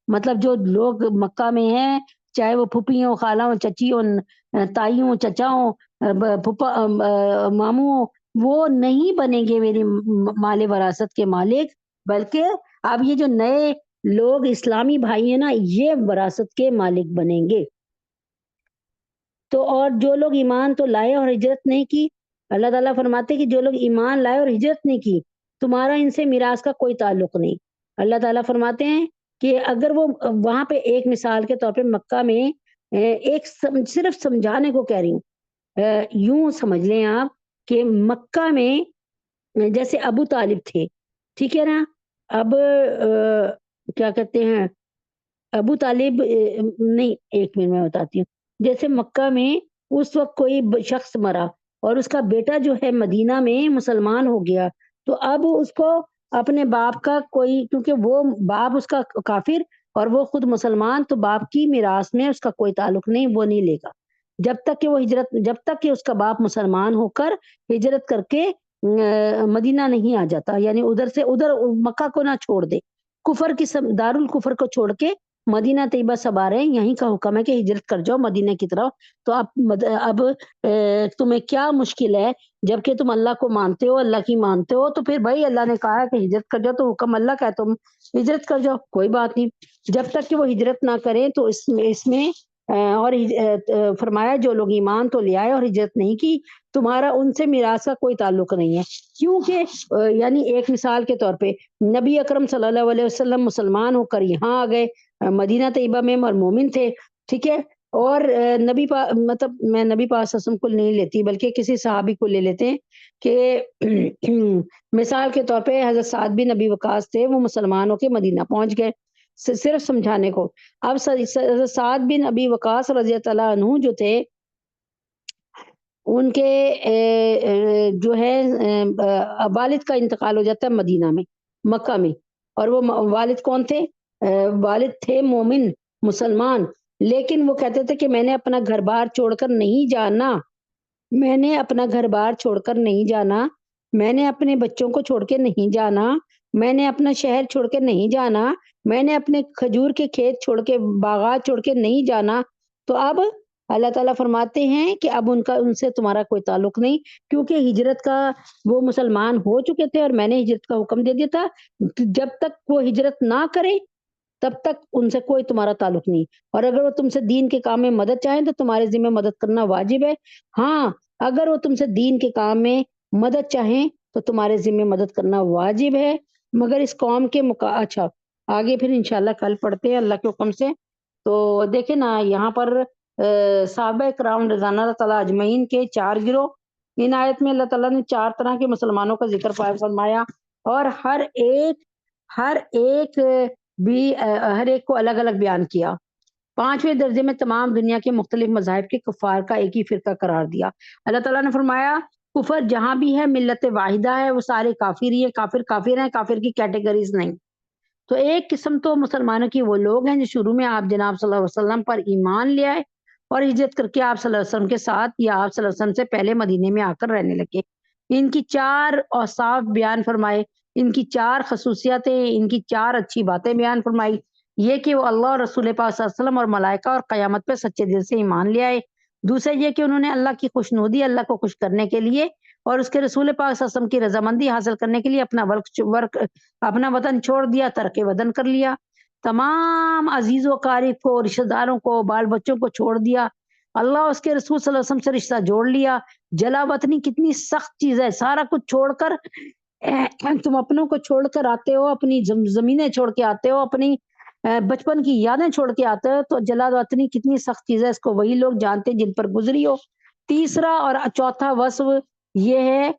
مطلب جو لوگ مکہ میں ہیں، چاہے وہ پھوپھی ہوں، خالہ ہوں، چچی ہوں، تائی ہوں، چچا ہوں، پھوپھا، ماموں ہوں، وہ نہیں بنیں گے میری مال وراثت کے مالک، بلکہ اب یہ جو نئے لوگ اسلامی بھائی ہیں نا، یہ وراثت کے مالک بنیں گے۔ تو اور جو لوگ ایمان تو لائے اور ہجرت نہیں کی، اللہ تعالیٰ فرماتے کہ جو لوگ ایمان لائے اور ہجرت نہیں کی، تمہارا ان سے میراث کا کوئی تعلق نہیں۔ اللہ تعالیٰ فرماتے ہیں کہ اگر وہ وہاں پہ ایک مثال کے طور پہ مکہ میں ایک صرف سمجھانے کو کہہ رہی ہوں، یوں سمجھ لیں آپ کہ مکہ میں جیسے ابو طالب تھے، ٹھیک ہے نا، اب کیا کہتے ہیں، ابو طالب نہیں، ایک منٹ میں بتاتی ہوں۔ جیسے مکہ میں اس وقت کوئی شخص مرا اور اس کا بیٹا جو ہے مدینہ میں مسلمان ہو گیا، تو اب اس کو اپنے باپ کا کوئی، کیونکہ وہ باپ اس کا کافر اور وہ خود مسلمان، تو باپ کی میراث میں اس کا کوئی تعلق نہیں، وہ نہیں لے گا جب تک کہ وہ ہجرت، جب تک کہ اس کا باپ مسلمان ہو کر ہجرت کر کے مدینہ نہیں آ جاتا، یعنی ادھر سے ادھر مکہ کو نہ چھوڑ دے، کفر کی دار الکفر کو چھوڑ کے مدینہ طیبہ سب آ رہے ہیں، یہیں کا حکم ہے کہ ہجرت کر جاؤ مدینہ کی طرف۔ تو اب تمہیں کیا مشکل ہے، جبکہ تم اللہ کو مانتے ہو، اللہ کی مانتے ہو، تو پھر بھائی اللہ نے کہا ہے کہ ہجرت کر جاؤ، تو حکم اللہ کا ہے، تم ہجرت کر جاؤ، کوئی بات نہیں۔ جب تک کہ وہ ہجرت نہ کریں تو اس میں اور فرمایا جو لوگ ایمان تو لے آئے اور ہجرت نہیں کی، تمہارا ان سے میراث کا کوئی تعلق نہیں ہے، کیونکہ یعنی ایک مثال کے طور پہ نبی اکرم صلی اللہ علیہ وسلم مسلمان ہو کر یہاں آ گئے مدینہ طیبہ میں، اور مومن تھے، ٹھیک ہے، اور مطلب میں نبی پاک صلی اللہ علیہ وسلم کو نہیں لیتی بلکہ کسی صحابی کو لے لیتے ہیں کہ مثال کے طور پہ حضرت سعد بن ابی وقاص تھے، وہ مسلمان ہو کے مدینہ پہنچ گئے، صرف سمجھانے کو۔ اب حضرت سعد بن ابی وقاص رضی اللہ عنہ جو تھے، ان کے جو ہے والد کا انتقال ہو جاتا ہے مدینہ میں، مکہ میں، اور وہ والد کون تھے؟ والد تھے مومن مسلمان، لیکن وہ کہتے تھے کہ میں نے اپنا گھر بار چھوڑ کر نہیں جانا، میں نے اپنا گھر بار چھوڑ کر نہیں جانا، میں نے اپنے بچوں کو چھوڑ کے نہیں جانا، میں نے اپنا شہر چھوڑ کے نہیں جانا، میں نے اپنے کھجور کے کھیت چھوڑ کے، باغات چھوڑ کے نہیں جانا۔ تو اب اللہ تعالیٰ فرماتے ہیں کہ اب ان سے تمہارا کوئی تعلق نہیں، کیونکہ ہجرت کا وہ مسلمان ہو چکے تھے اور میں نے ہجرت کا حکم دے دیا تھا، جب تک وہ ہجرت نہ کرے تب تک ان سے کوئی تمہارا تعلق نہیں، اور اگر وہ تم سے دین کے کام میں مدد چاہیں تو تمہارے ذمہ مدد کرنا واجب ہے۔ ہاں، اگر وہ تم سے دین کے کام میں مدد چاہیں تو تمہارے ذمہ مدد کرنا واجب ہے، مگر اس قوم کے اچھا آگے پھر انشاءاللہ کل پڑھتے ہیں اللہ کے حکم سے۔ تو دیکھیں نا یہاں پر صحابہ کرام رضوان اللہ تعالیٰ اجمعین کے 4 گروہ، ان آیت میں اللہ تعالیٰ نے 4 طرح کے مسلمانوں کا ذکر فرمایا، اور ہر ایک بھی ہر ایک کو الگ الگ بیان کیا۔ 5ویں درجے میں تمام دنیا کے مختلف مذاہب کے کفار کا ایک ہی فرقہ قرار دیا۔ اللہ تعالیٰ نے فرمایا کفر جہاں بھی ہے ملت واحدہ ہے، وہ سارے کافر ہی ہیں، کافر ہیں، کافر کی کیٹیگریز نہیں۔ تو ایک قسم تو مسلمانوں کی وہ لوگ ہیں جو شروع میں آپ جناب صلی اللہ علیہ وسلم پر ایمان لے آئے اور ہجرت کر کے آپ صلی اللہ علیہ وسلم کے ساتھ یا آپ صلی اللہ علیہ وسلم سے پہلے مدینے میں آ کر رہنے لگے۔ ان کی 4 اوصاف بیان فرمائے، ان کی 4 خصوصیتیں، ان کی 4 اچھی باتیں بیان فرمائی، یہ کہ وہ اللہ اور رسول پاک صلی اللہ علیہ وسلم اور ملائکہ اور قیامت پہ سچے دل سے ایمان لے آئے۔ دوسرے یہ کہ انہوں نے اللہ کی خوشنودی، اللہ کو خوش کرنے کے لیے اور اس کے رسول پاک صلی اللہ علیہ وسلم کی رضامندی حاصل کرنے کے لیے اپنا وطن چھوڑ دیا، ترک وطن کر لیا، تمام عزیز و قارب کو، رشتہ داروں کو، بال بچوں کو چھوڑ دیا، اللہ اس کے رسول صلی اللہ علیہ وسلم سے رشتہ جوڑ لیا۔ جلا وطنی کتنی سخت چیز ہے، سارا کچھ چھوڑ کر تم اپنوں کو چھوڑ کر آتے ہو، اپنی زمینیں چھوڑ کے آتے ہو، اپنی بچپن کی یادیں چھوڑ کے آتے ہو، تو جلا وطنی کتنی سخت چیز ہے، اس کو وہی لوگ جانتے ہیں جن پر گزری ہو۔ تیسرا اور چوتھا وصف یہ ہے،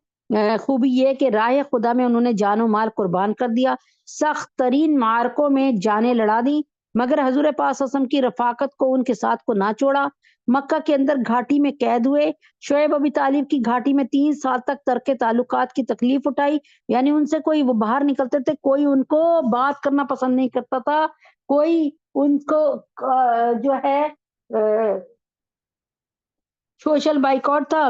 خوبی یہ کہ راہ خدا میں انہوں نے جان و مال قربان کر دیا، سخت ترین معرکوں میں جانیں لڑا دی، مگر حضور پاک صلی اللہ علیہ وسلم کی رفاقت کو، ان کے ساتھ کو نہ چھوڑا۔ مکہ کے اندر گھاٹی میں قید ہوئے، شعیب ابی طالب کی گھاٹی میں 3 سال تک ترک تعلقات کی تکلیف اٹھائی، یعنی ان سے کوئی، وہ باہر نکلتے تھے، کوئی ان کو بات کرنا پسند نہیں کرتا تھا، کوئی ان کو جو ہے سوشل بائیکاٹ تھا،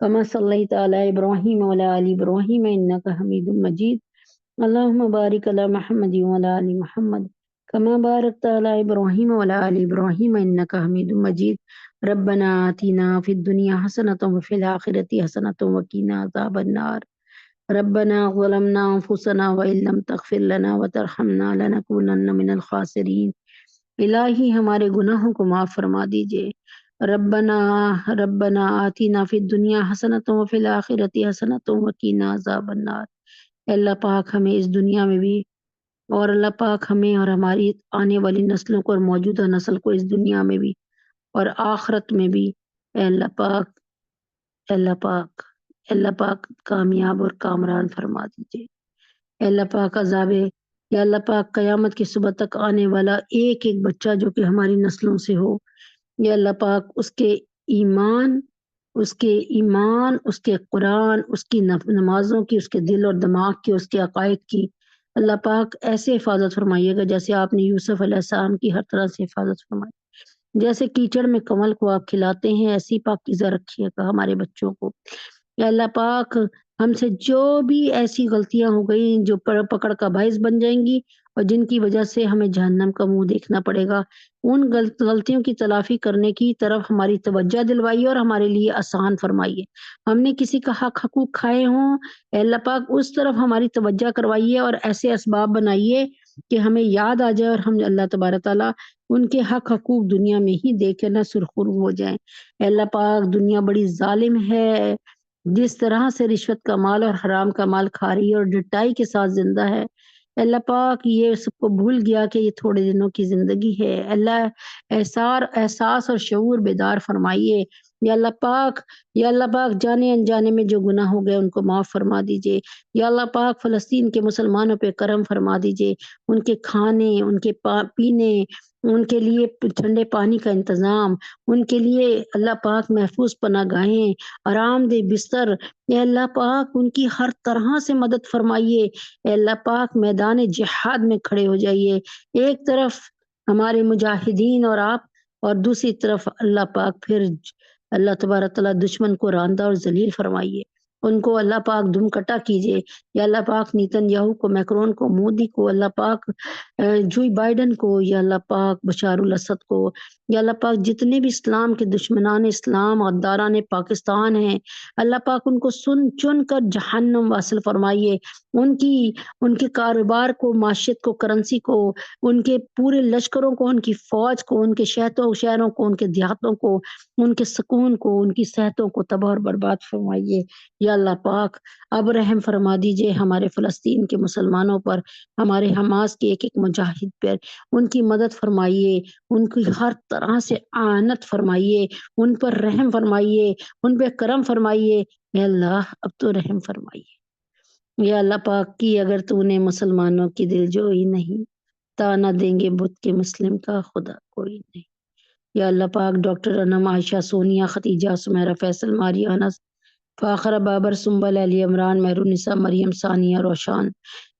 كما صليت على إبراهيم وعلى آل إبراهيم إنك حميد مجيد. اللهم بارك على محمد وعلى آل محمد كما باركت على إبراهيم وعلى آل إبراهيم إنك حميد مجيد. ربنا آتنا في الدنيا حسنة وفي الآخرة حسنة وقنا عذاب النار. ربنا ظلمنا أنفسنا وإن لم تغفر لنا وترحمنا لنكونن من الخاسرین. الہی ہمارے گناہوں کو معاف فرما دیجئے. ربنا ربنا آتینا فی الدنیا حسنۃ وفی الآخرۃ حسنۃ وقنا عذاب النار. اے اللہ پاک ہمیں اس دنیا میں بھی، اور اللہ پاک ہمیں اور ہماری آنے والی نسلوں کو اور موجودہ نسل کو اس دنیا میں بھی اور آخرت میں بھی اے اللہ پاک، اے اللہ پاک، اے اللہ پاک کامیاب اور کامران فرما دیجئے. اے اللہ پاک عذاب، یا اللہ پاک قیامت کی صبح تک آنے والا ایک ایک بچہ جو کہ ہماری نسلوں سے ہو، یا اللہ پاک اس کے ایمان، اس کے ایمان، اس کے قرآن، اس کی نمازوں کی، اس کے دل اور دماغ کی، اس کے عقائد کی اللہ پاک ایسے حفاظت فرمائیے گا جیسے آپ نے یوسف علیہ السلام کی ہر طرح سے حفاظت فرمائی. جیسے کیچڑ میں کمل کو آپ کھلاتے ہیں، ایسی پاکیزہ رکھیے گا ہمارے بچوں کو. یا اللہ پاک ہم سے جو بھی ایسی غلطیاں ہو گئی جو پکڑ کا باعث بن جائیں گی اور جن کی وجہ سے ہمیں جہنم کا منہ دیکھنا پڑے گا، ان غلطیوں کی تلافی کرنے کی طرف ہماری توجہ دلوائیے اور ہمارے لیے آسان فرمائیے. ہم نے کسی کا حقوق کھائے ہوں، اے اللہ پاک اس طرف ہماری توجہ کروائیے اور ایسے اسباب بنائیے کہ ہمیں یاد آ جائے اور ہم اللہ تبارک تعالیٰ ان کے حقوق دنیا میں ہی دے کے نہ سرخرو ہو جائیں. اے اللہ پاک دنیا بڑی ظالم ہے، جس طرح سے رشوت کا مال اور حرام کا مال کھا رہی ہے اور ڈٹائی کے ساتھ زندہ ہے. اللہ پاک یہ سب کو بھول گیا کہ یہ تھوڑے دنوں کی زندگی ہے. اللہ احساس اور شعور بیدار فرمائیے. یا اللہ پاک، یا اللہ پاک جانے انجانے میں جو گناہ ہو گئے ان کو معاف فرما دیجئے. یا اللہ پاک فلسطین کے مسلمانوں پہ کرم فرما دیجئے. ان کے کھانے، ان کے پینے، ان کے لیے ٹھنڈے پانی کا انتظام، ان کے لیے اللہ پاک محفوظ پناہ گاہیں، آرام دہ بستر، اے اللہ پاک ان کی ہر طرح سے مدد فرمائیے. اے اللہ پاک میدان جہاد میں کھڑے ہو جائیے. ایک طرف ہمارے مجاہدین اور آپ، اور دوسری طرف اللہ پاک پھر اللہ تبارک تعالیٰ دشمن کو راندہ اور ذلیل فرمائیے. ان کو اللہ پاک دم کٹا کیجئے. یا اللہ پاک نیتن یاہو کو، میکرون کو، مودی کو، اللہ پاک جوئی بائیڈن کو، یا اللہ پاک بشار الاسد کو، یا اللہ پاک جتنے بھی اسلام کے دشمنان اسلام، غداران پاکستان ہیں، اللہ پاک ان کو چن کر جہنم واصل فرمائیے. ان کے کاروبار کو، معیشت کو، کرنسی کو، ان کے پورے لشکروں کو، ان کی فوج کو، ان کے شہروں کو، ان کے دیہاتوں کو، ان کے سکون کو، ان کی صحتوں کو تباہ اور برباد فرمائیے. یا اللہ پاک اب رحم فرما دیجئے ہمارے فلسطین کے مسلمانوں پر، ہمارے حماس کے ایک ایک مجاہد پر. ان کی مدد فرمائیے، ان کی ہر طرح سے اعانت فرمائیے، ان پر رحم فرمائیے، ان پہ کرم فرمائیے. اے اللہ اب تو رحم فرمائیے. یا اللہ پاک کی اگر تو نے مسلمانوں کی دل جوئی نہیں، تانا دیں گے بت کے مسلم کا خدا کوئی نہیں. یا اللہ پاک ڈاکٹر انم، عائشہ، سونیا، ختیجہ، سمیرہ، فیصل، ماری، انس، فاخرہ، بابر، سنبل، علی عمران، مہرالنساء، مریم، ثانیہ، روشان،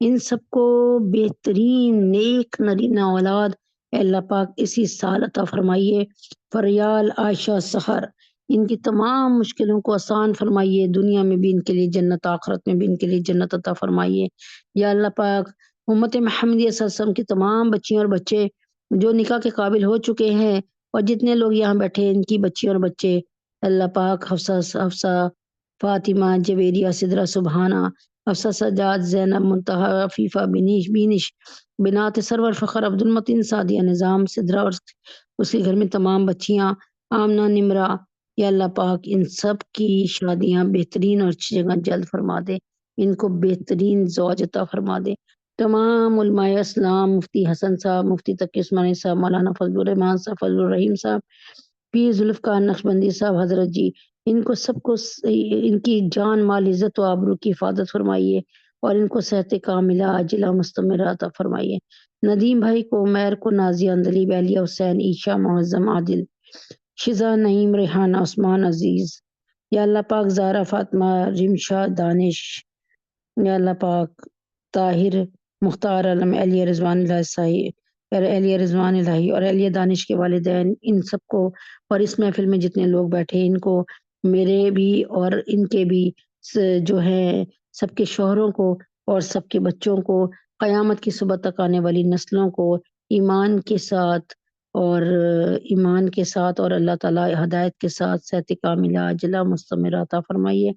ان سب کو بہترین نیک نرینہ اولاد اے اللہ پاک اسی سال عطا فرمائیے. فریال، عائشہ، سحر، ان کی تمام مشکلوں کو آسان فرمائیے. دنیا میں بھی ان کے لیے جنت، آخرت میں بھی ان کے لیے جنت عطا فرمائیے. یا اللہ پاک امت محمدیہ صلی اللہ علیہ وسلم کی تمام بچیاں اور بچے جو نکاح کے قابل ہو چکے ہیں اور جتنے لوگ یہاں بیٹھے ہیں ان کی بچیاں اور بچے، اللہ پاک حفصہ، فاطمہ، جویریہ، سدرہ، سبحانہ، حفصہ، سجاد، زینب، منتہا، عفیفہ، بینش، بنات سرور فخر، عبد المتین، سعدیہ، نظام، سدرہ اور اس کے گھر میں تمام بچیاں، آمنہ، نمرہ. یا اللہ پاک ان سب کی شادیاں بہترین اور اچھی جگہ جلد فرما دے. ان کو بہترین زوج عطا فرما دے. تمام علماء اسلام، مفتی حسن صاحب، مفتی تقی عثمانی صاحب، مولانا فضل الرحمان صاحب، فضل الرحیم صاحب، پیر ذوالفقار نقشبندی صاحب حضرت جی، ان کو سب کو ان کی جان، مال، عزت و آبرو کی حفاظت فرمائیے اور ان کو صحت کاملہ عاجلہ مستمرہ عطا فرمائیے. ندیم بھائی کو، عمیر کو، نازیہ، اندلیب، اہلیہ، حسین، عیشا، معظم، عادل، شزا، نعیم، ریحانہ، عثمان، عزیز. یا اللہ پاک زارا، فاطمہ، رمشا، دانش، یا اللہ پاک طاہر، مختار عالم، اہلیہ رضوان اللہ صاحب، اہلیہ رضوان الہی اور اہلیہ دانش کے والدین، ان سب کو اور اس محفل میں جتنے لوگ بیٹھے ان کو میرے بھی اور ان کے بھی جو ہے سب کے شوہروں کو اور سب کے بچوں کو، قیامت کی صبح تک آنے والی نسلوں کو ایمان کے ساتھ اور اللہ تعالیٰ ہدایت کے ساتھ صحت کاملہ عاجلہ مستمرہ عطا فرمائیے۔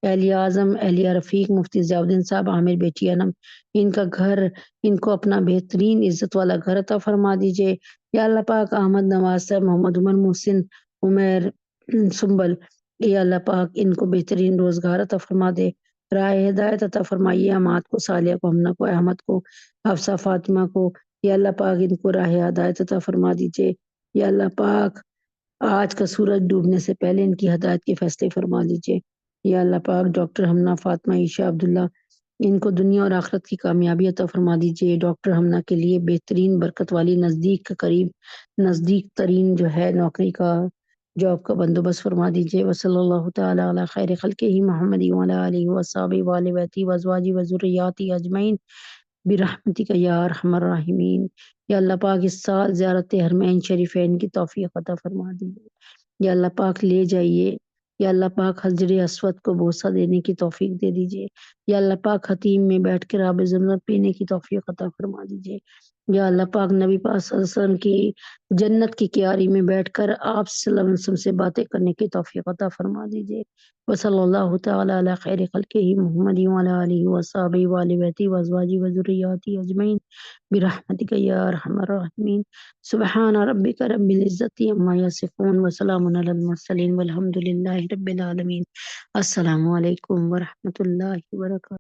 اہلیہ اعظم، اہلیہ رفیق، مفتی ضیاء الدین صاحب، عامر بیٹی انم، ان کا گھر، ان کو اپنا بہترین عزت والا گھر عطا فرما دیجیے یا اللہ پاک۔ احمد نواز صاحب، محمد عمر محسن، عمیر سنبل، یا اللہ پاک ان کو بہترین روزگار عطا فرما دے، راہ ہدایت عطا فرمائیے۔ اماد کو، صالحہ کو، ہمنہ کو، احمد کو، حفصہ، فاطمہ کو، یا اللہ پاک ان کو راہ ہدایت عطا فرما دیجیے یا اللہ پاک۔ آج کا سورج ڈوبنے سے پہلے ان کی ہدایت کے فیصلے فرما دیجیے یا اللہ پاک۔ ڈاکٹر ہمنہ، فاطمہ، عائشہ، عبداللہ، ان کو دنیا اور آخرت کی کامیابی عطا فرما دیجیے۔ ڈاکٹر ہمنہ کے لیے بہترین برکت والی نزدیک ترین جو ہے نوکری کا، جاب کا بندوبست فرما دیجیے۔ وصلی اللہ تعالی علی خیر خلقہ محمد وعلی آلہ وصحبہ وآل بیتہ وازواجہ وذریاتہ اجمعین برحمتک یا ارحم الراحمین۔ یا اللہ پاک اس سال زیارت حرمین شریفین کی توفیق عطا فرما دیجیے یا اللہ پاک۔ لے جائیے یا اللہ پاک، حجر اسود کو بوسہ دینے کی توفیق دے دیجیے یا اللہ پاک۔ حتیم میں بیٹھ کر آب زمزم پینے کی توفیق عطا فرما دیجیے یا اللہ پاک۔ نبی پاک صلی اللہ علیہ وسلم کی جنت کی کیاری میں بیٹھ کر آپ صلی اللہ علیہ وسلم سے باتیں کرنے کی توفیق عطا فرما دیجیے۔ وصلی اللہ تعالی علی خیر خلقہ محمد وعلی آلہ وصحبہ وآل بیتہ وازواجہ وذریاتہ اجمعین برحمتک یا ارحم الراحمین۔ سبحان ربک رب العزۃ عما یصفون وسلام علی المرسلین والحمد للہ رب العالمین۔ السلام علیکم ورحمۃ اللہ وبرکاتہ۔